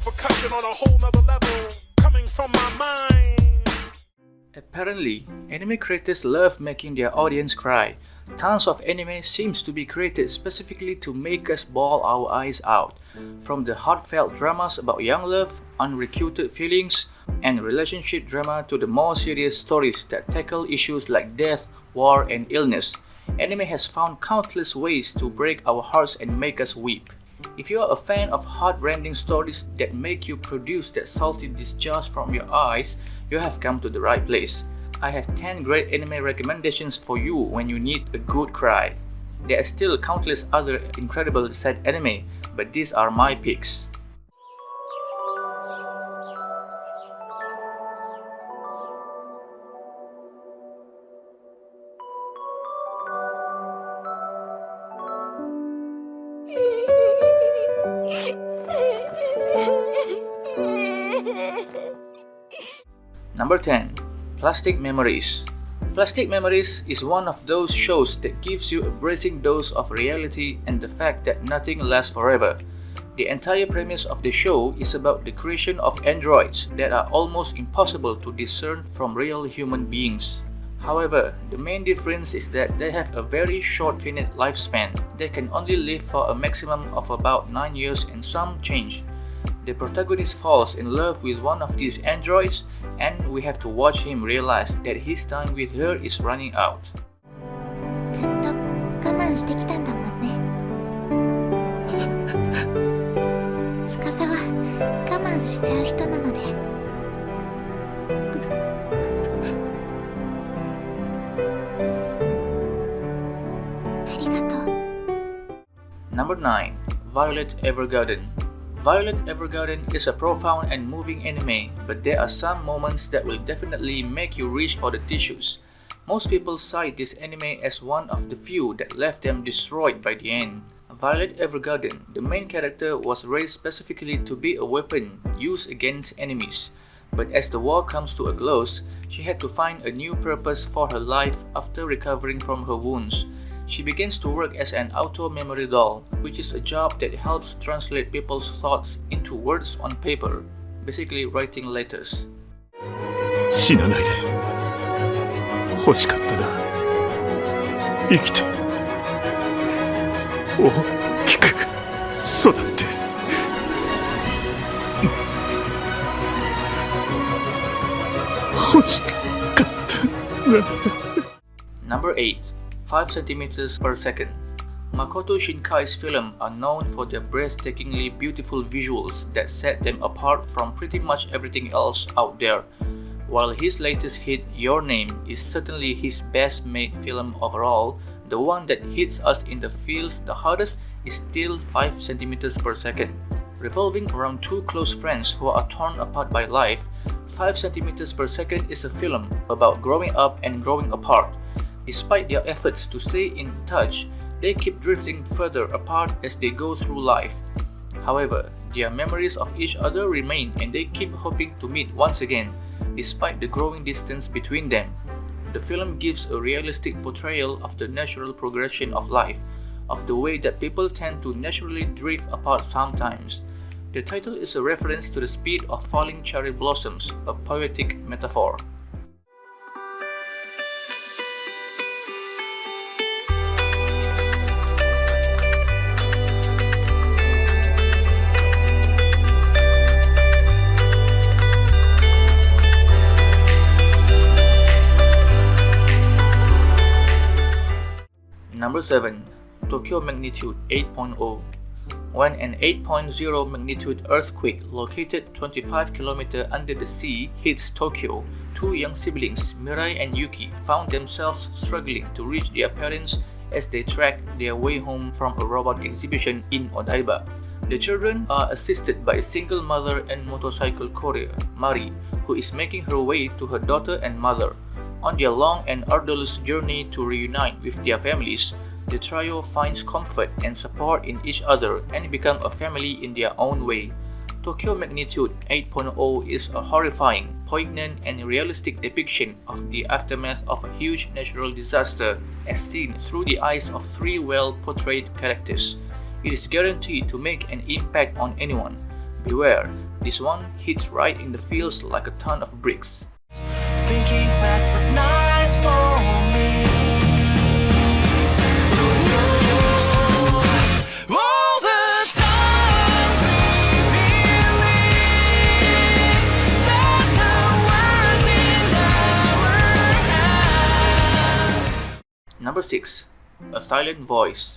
percussion on a whole nother level, coming from my mind. Apparently, anime creators love making their audience cry. Tons of anime seems to be created specifically to make us bawl our eyes out. From the heartfelt dramas about young love, unrequited feelings, and relationship drama to the more serious stories that tackle issues like death, war, and illness, anime has found countless ways to break our hearts and make us weep. If you are a fan of heart-rending stories that make you produce that salty discharge from your eyes, you have come to the right place. I have 10 great anime recommendations for you when you need a good cry. There are still countless other incredible sad anime, but these are my picks. Number 10. Plastic Memories. Plastic Memories is one of those shows that gives you a bracing dose of reality and the fact that nothing lasts forever. The entire premise of the show is about the creation of androids that are almost impossible to discern from real human beings. However, the main difference is that they have a very short finite lifespan. They can only live for a maximum of about 9 years and some change. The protagonist falls in love with one of these androids, and we have to watch him realize that his time with her is running out. ずっと我慢してきたんだもんね。司は我慢しちゃう人なので。ありがとう。Number 9. Violet Evergarden. Violet Evergarden is a profound and moving anime, but there are some moments that will definitely make you reach for the tissues. Most people cite this anime as one of the few that left them destroyed by the end. Violet Evergarden, the main character, was raised specifically to be a weapon used against enemies. But as the war comes to a close, she had to find a new purpose for her life after recovering from her wounds. She begins to work as an auto-memory doll, which is a job that helps translate people's thoughts into words on paper, basically writing letters. 死なないで欲しかったな。生きて大きく育って欲しかったな。Number 8. 5 centimeters per second. Makoto Shinkai's films are known for their breathtakingly beautiful visuals that set them apart from pretty much everything else out there. While his latest hit, Your Name, is certainly his best made film overall, the one that hits us in the feels the hardest is still 5 centimeters per second. Revolving around two close friends who are torn apart by life, 5 centimeters per second is a film about growing up and growing apart. Despite their efforts to stay in touch, they keep drifting further apart as they go through life. However, their memories of each other remain and they keep hoping to meet once again, despite the growing distance between them. The film gives a realistic portrayal of the natural progression of life, of the way that people tend to naturally drift apart sometimes. The title is a reference to the speed of falling cherry blossoms, a poetic metaphor. Number 7. Tokyo Magnitude 8.0. When an 8.0 magnitude earthquake located 25 km under the sea hits Tokyo, two young siblings, Mirai and Yuki, found themselves struggling to reach their parents as they tracked their way home from a robot exhibition in Odaiba. The children are assisted by a single mother and motorcycle courier, Mari, who is making her way to her daughter and mother. On their long and arduous journey to reunite with their families, the trio finds comfort and support in each other and become a family in their own way. Tokyo Magnitude 8.0 is a horrifying, poignant, and realistic depiction of the aftermath of a huge natural disaster as seen through the eyes of three well-portrayed characters. It is guaranteed to make an impact on anyone. Beware, This one hits right in the feels like a ton of bricks. Thinking back was nice for me. All the time we believed that the world's in our hands. Number 6. A Silent Voice.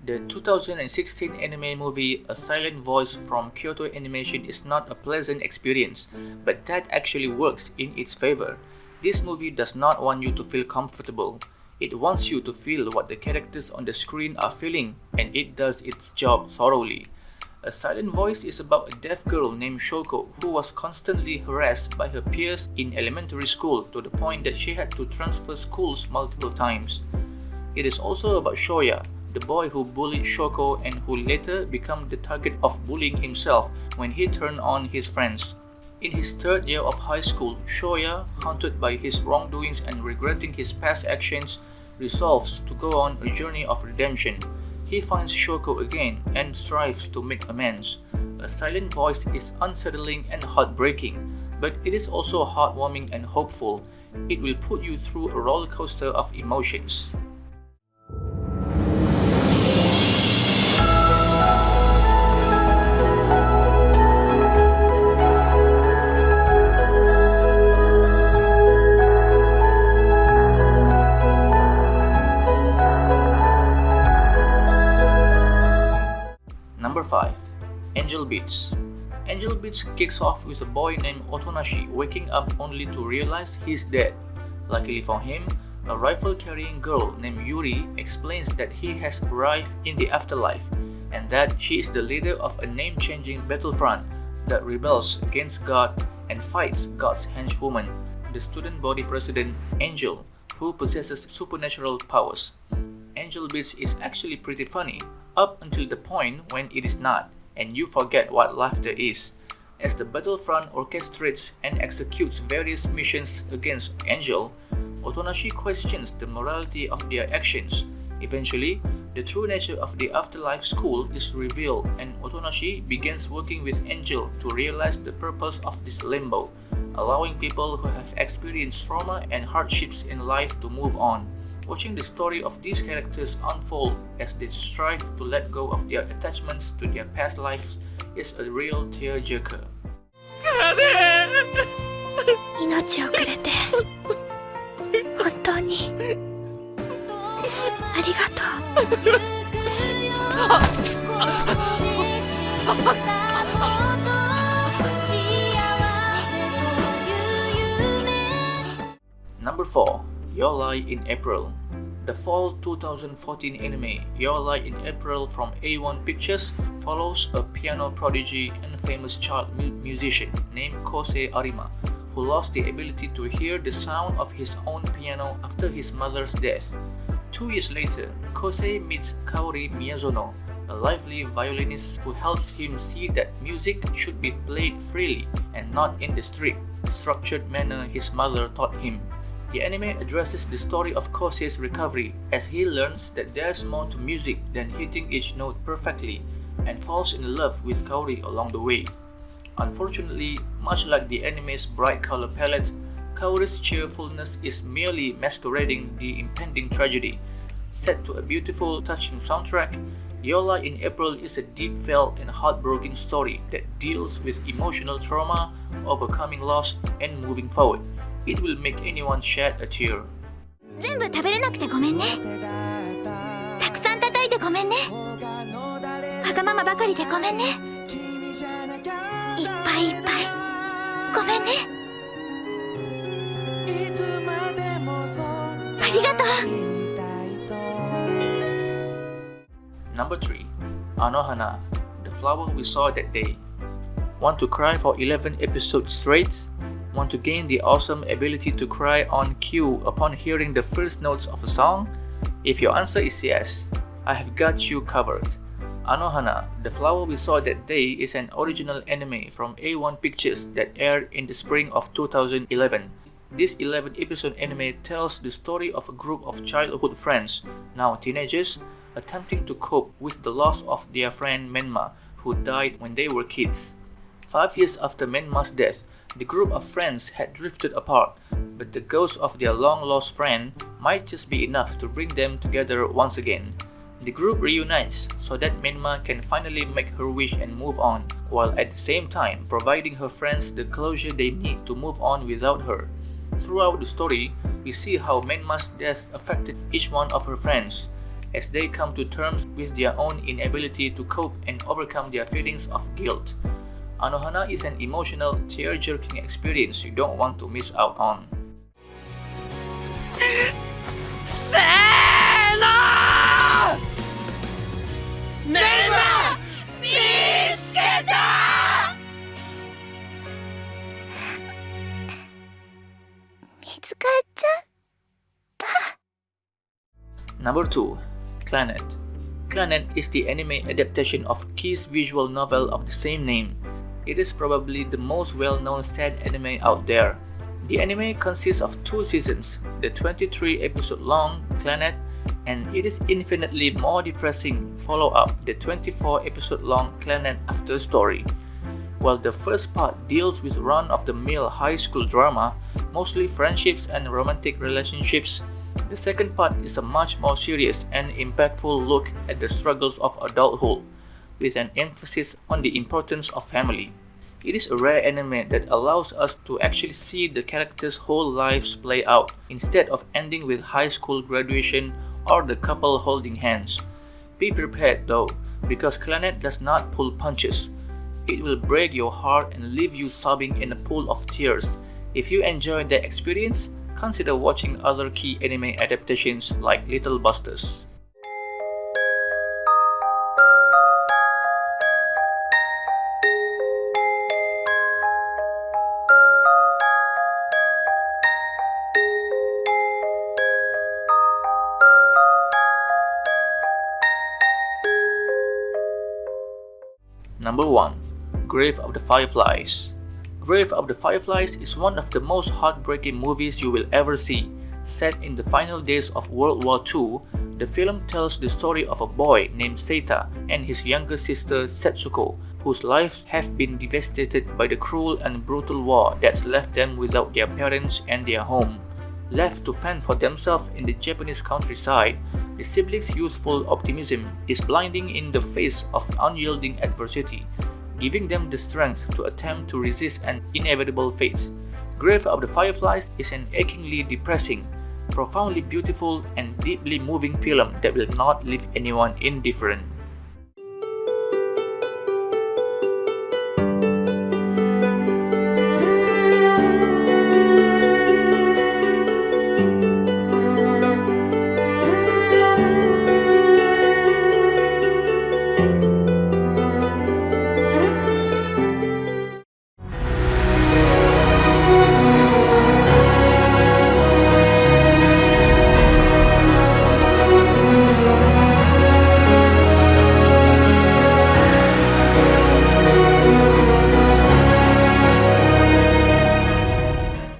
The 2016 anime movie A Silent Voice from Kyoto Animation is not a pleasant experience, but that actually works in its favor. This movie does not want you to feel comfortable. It wants you to feel what the characters on the screen are feeling, and it does its job thoroughly. A Silent Voice is about a deaf girl named Shoko who was constantly harassed by her peers in elementary school to the point that she had to transfer schools multiple times. It is also about Shoya, the boy who bullied Shoko and who later became the target of bullying himself when he turned on his friends. In his third year of high school, Shoya, haunted by his wrongdoings and regretting his past actions, resolves to go on a journey of redemption. He finds Shoko again and strives to make amends. A Silent Voice is unsettling and heartbreaking, but it is also heartwarming and hopeful. It will put you through a roller coaster of emotions. Number 5. Angel Beats. Angel Beats kicks off with a boy named Otonashi waking up only to realize he's dead. Luckily for him, a rifle-carrying girl named Yuri explains that he has arrived in the afterlife and that she is the leader of a name-changing battlefront that rebels against God and fights God's henchwoman, the student body president Angel, who possesses supernatural powers. Angel Beats is actually pretty funny, up until the point when it is not, and you forget what laughter is. As the battlefront orchestrates and executes various missions against Angel, Otonashi questions the morality of their actions. Eventually, the true nature of the afterlife school is revealed, and Otonashi begins working with Angel to realize the purpose of this limbo, allowing people who have experienced trauma and hardships in life to move on. Watching the story of these characters unfold as they strive to let go of their attachments to their past lives is a real tearjerker. 命をくれて本当にありがとう。Number 4. Your Lie in April. The fall 2014 anime Your Lie in April from A1 Pictures follows a piano prodigy and famous child musician named Kosei Arima, who lost the ability to hear the sound of his own piano after his mother's death. 2 years later, Kosei meets Kaori Miyazono, a lively violinist who helps him see that music should be played freely and not in the strict, structured manner his mother taught him. The anime addresses the story of Kosei's recovery as he learns that there's more to music than hitting each note perfectly, and falls in love with Kaori along the way. Unfortunately, much like the anime's bright color palette, Kaori's cheerfulness is merely masquerading the impending tragedy. Set to a beautiful, touching soundtrack, Your Lie in April is a deep-felt and heartbreaking story that deals with emotional trauma, overcoming loss, and moving forward. It will make anyone shed a tear. 全部食べれなくてごめんねたくさん叩いてごめんねわがままばかりでごめんねいっぱいいっぱいごめんねありがとう Number 3. ANOHANA, the flower we saw that day. Want to cry for 11 episodes straight? Want to gain the awesome ability to cry on cue upon hearing the first notes of a song? If your answer is yes, I have got you covered. ANOHANA, the flower we saw that day is an original anime from A1 Pictures that aired in the spring of 2011. This 11-episode anime tells the story of a group of childhood friends, now teenagers, attempting to cope with the loss of their friend Menma, who died when they were kids. 5 years after Menma's death, the group of friends had drifted apart, but the ghost of their long-lost friend might just be enough to bring them together once again. The group reunites so that Menma can finally make her wish and move on, while at the same time providing her friends the closure they need to move on without her. Throughout the story, we see how Menma's death affected each one of her friends, as they come to terms with their own inability to cope and overcome their feelings of guilt. Anohana is an emotional, tear-jerking experience you don't want to miss out on. Number 2. CLANNAD. CLANNAD is the anime adaptation of Key's visual novel of the same name. It is probably the most well-known sad anime out there. The anime consists of 2 seasons, the 23-episode-long CLANNAD, and it is infinitely more depressing follow-up, the 24-episode-long CLANNAD After Story. While the first part deals with run-of-the-mill high school drama, mostly friendships and romantic relationships, the second part is a much more serious and impactful look at the struggles of adulthood, with an emphasis on the importance of family. It is a rare anime that allows us to actually see the characters' whole lives play out, instead of ending with high school graduation or the couple holding hands. Be prepared though, because CLANNAD does not pull punches. It will break your heart and leave you sobbing in a pool of tears. If you enjoyed that experience, consider watching other key anime adaptations like Little Busters. Number 1. Grave of the Fireflies. Grave of the Fireflies is one of the most heartbreaking movies you will ever see. Set in the final days of World War II, the film tells the story of a boy named Seita and his younger sister Setsuko, whose lives have been devastated by the cruel and brutal war that's left them without their parents and their home. Left to fend for themselves in the Japanese countryside, the siblings' youthful optimism is blinding in the face of unyielding adversity, giving them the strength to attempt to resist an inevitable fate. Grave of the Fireflies is an achingly depressing, profoundly beautiful, and deeply moving film that will not leave anyone indifferent.